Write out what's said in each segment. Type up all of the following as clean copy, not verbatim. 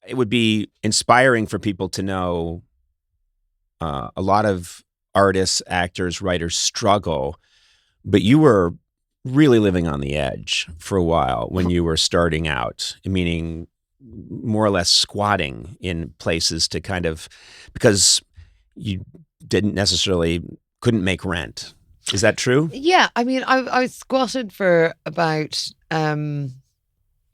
it would be inspiring for people to know a lot of artists, actors, writers struggle, but you were really living on the edge for a while when you were starting out, meaning more or less squatting in places to kind of, because you couldn't make rent. Is that true? Yeah. I mean, I squatted for about, I think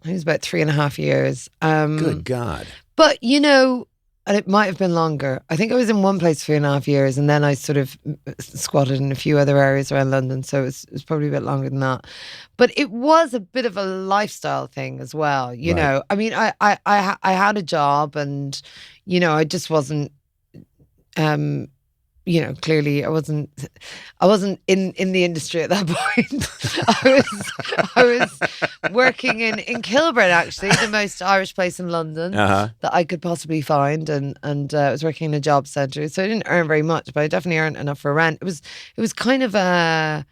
it was about 3.5 years. Good God. But, you know, and it might have been longer. I think I was in one place 3.5 years, and then I sort of squatted in a few other areas around London. So it was probably a bit longer than that. But it was a bit of a lifestyle thing as well. You know, I mean, I had a job, and, you know, I just wasn't, you know, clearly I wasn't in the industry at that point. I was working in Kilburn, actually, the most Irish place in London that I could possibly find, and I was working in a job centre, so I didn't earn very much, but I definitely earned enough for rent. It was kind of a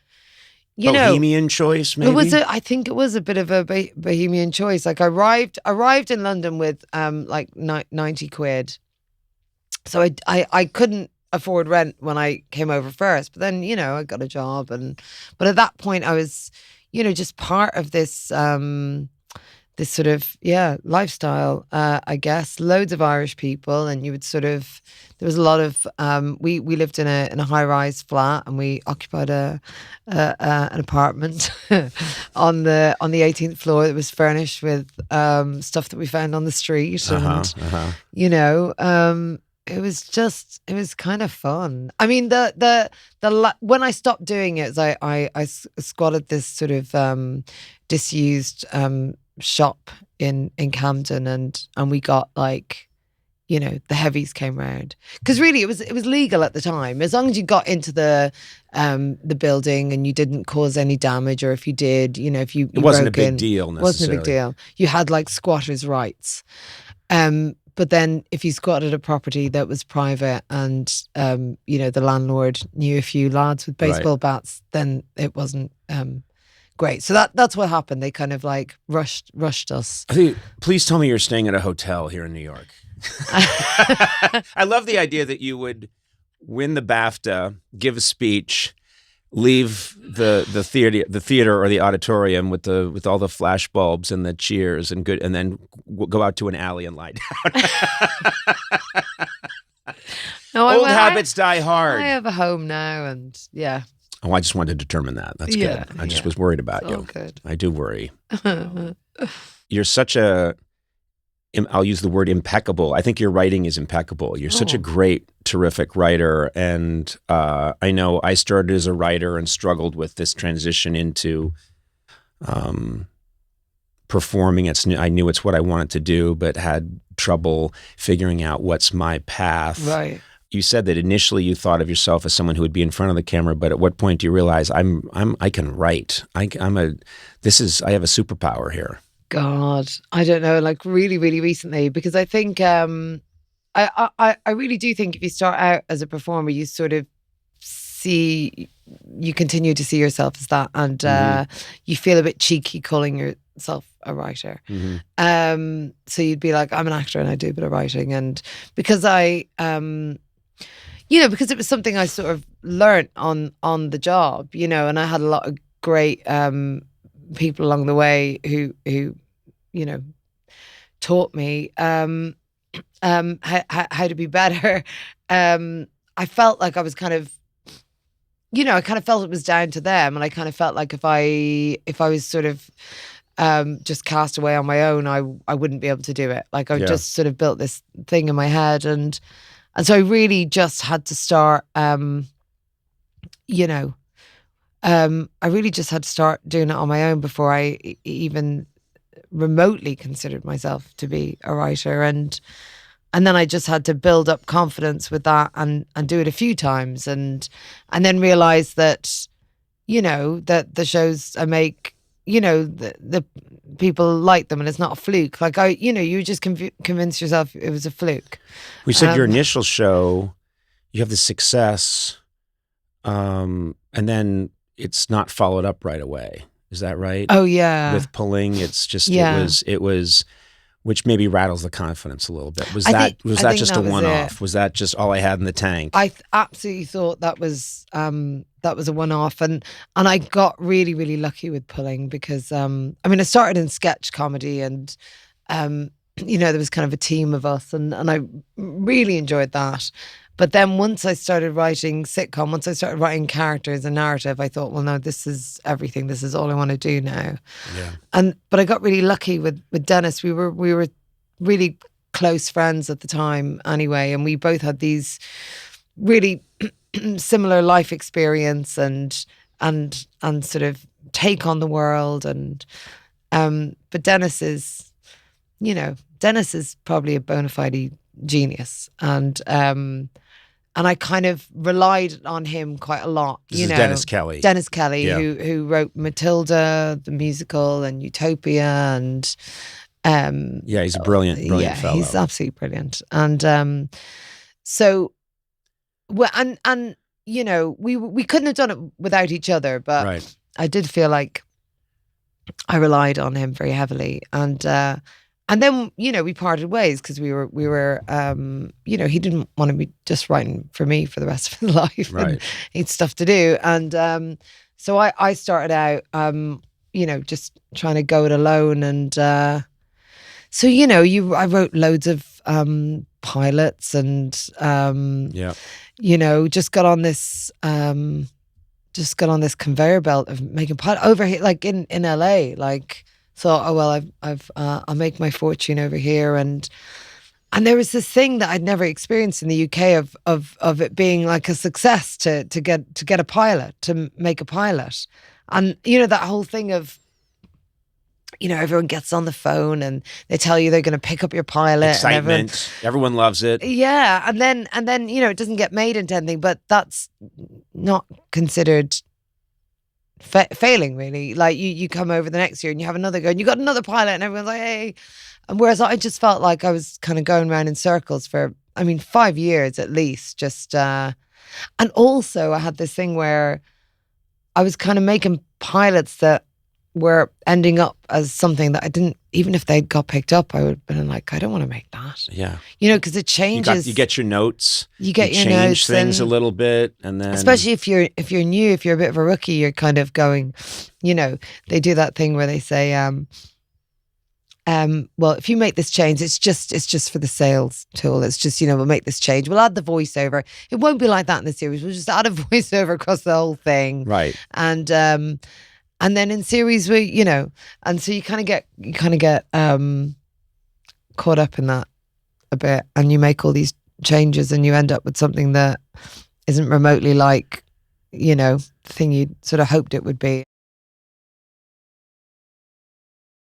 bohemian choice, maybe. I think it was a bit of a bohemian choice. Like I arrived in London with like 90 quid, so I couldn't afford rent when I came over first, but then, you know, I got a job, but at that point I was, you know, just part of this this sort of lifestyle, I guess. Loads of Irish people, and you would sort of, there was a lot of we lived in a high-rise flat, and we occupied an apartment on the 18th floor that was furnished with stuff that we found on the street, and you know, it was kind of fun. I mean, when I stopped doing it, I squatted this sort of disused shop in Camden, and we got, like, you know, the heavies came round, because really it was legal at the time, as long as you got into the building and you didn't cause any damage, or if you did, you know, if you it wasn't a broke big in, deal necessarily. It wasn't a big deal. You had like squatters' rights. But then if you squatted a property that was private, and, you know, the landlord knew a few lads with baseball bats, then it wasn't great. So that's what happened. They kind of like rushed us. Please tell me you're staying at a hotel here in New York. I love the idea that you would win the BAFTA, give a speech, leave the theater or the auditorium with all the flash bulbs and the cheers and then go out to an alley and lie down. No, Old habits die hard. I have a home now, and yeah. Oh, I just wanted to determine that. That's good. I just was worried about you. Good. I do worry. You're such a, I'll use the word impeccable. I think your writing is impeccable. You're such a great, terrific writer. And I know I started as a writer and struggled with this transition into performing. I knew it's what I wanted to do, but had trouble figuring out what's my path. Right. You said that initially you thought of yourself as someone who would be in front of the camera, but at what point do you realize I can write? I have a superpower here. God, I don't know, like really, really recently, because I think I really do think if you start out as a performer, you sort of you continue to see yourself as that, and you feel a bit cheeky calling yourself a writer. So you'd be like, I'm an actor and I do a bit of writing, and because you know, because it was something I sort of learnt on the job, you know, and I had a lot of great people along the way who you know taught me how to be better. I felt like I was kind of, you know, I kind of felt it was down to them, and I kind of felt like if I was sort of just cast away on my own, I wouldn't be able to do it. Like I just sort of built this thing in my head, and so I really just had to start, you know, I really just had to start doing it on my own before I even remotely considered myself to be a writer, and then I just had to build up confidence with that and do it a few times, and then realize that, you know, that the shows I make, you know, the people like them, and it's not a fluke. Like you just convince yourself it was a fluke. We said your initial show, you have the success, and then it's not followed up right away. Is that right? Oh yeah. With pulling, it's just, yeah. it was, which maybe rattles the confidence a little bit. Was I that think just a that was one-off? it. Was that just all I had in the tank? I absolutely thought that was a one-off, and I got really, really lucky with pulling because I mean, I started in sketch comedy, and there was kind of a team of us, and I really enjoyed that. But then once I started writing sitcom, once I started writing characters and narrative, I thought, well, no, this is everything. This is all I want to do now. Yeah. But I got really lucky with Dennis. We were really close friends at the time anyway, and we both had these really similar life experience and sort of take on the world. And but Dennis is probably a bona fide genius, and I kind of relied on him quite a lot. This is Dennis Kelly. Dennis Kelly, Yeah. who wrote Matilda, the musical, and Utopia, and Yeah, he's a brilliant fellow. He's absolutely brilliant. And so, well, and we couldn't have done it without each other, but Right. I did feel like I relied on him very heavily, and then we parted ways because we were he didn't want to be just writing for me for the rest of his life. Right. And he had stuff to do, and so I started out just trying to go it alone, and so I wrote loads of pilots, and just got on this conveyor belt of making pilot over here, like in LA, like. Thought, oh well, I'll make my fortune over here, and there was this thing that I'd never experienced in the UK of it being like a success to get a pilot, to make a pilot, and that whole thing of everyone gets on the phone and they tell you they're going to pick up your pilot. Excitement. Everyone loves it. Yeah, and then it doesn't get made into anything, but that's not considered failing, really. Like you come over the next year and you have another go and you got another pilot and everyone's like, hey. And whereas I just felt like I was kind of going around in circles for 5 years at least, just and also I had this thing where I was kind of making pilots that were ending up as something that I didn't, even if they'd got picked up, I would have been like, I don't want to make that. Yeah. Because it changes. You get your notes. You get your change notes, things a little bit, and then especially if you're new, if you're a bit of a rookie, you're kind of going, they do that thing where they say, well, if you make this change, it's just for the sales tool. It's just, we'll make this change. We'll add the voiceover. It won't be like that in the series. We'll just add a voiceover across the whole thing. Right. And then in series and so you kind of get caught up in that a bit, and you make all these changes and you end up with something that isn't remotely like, the thing you sort of hoped it would be.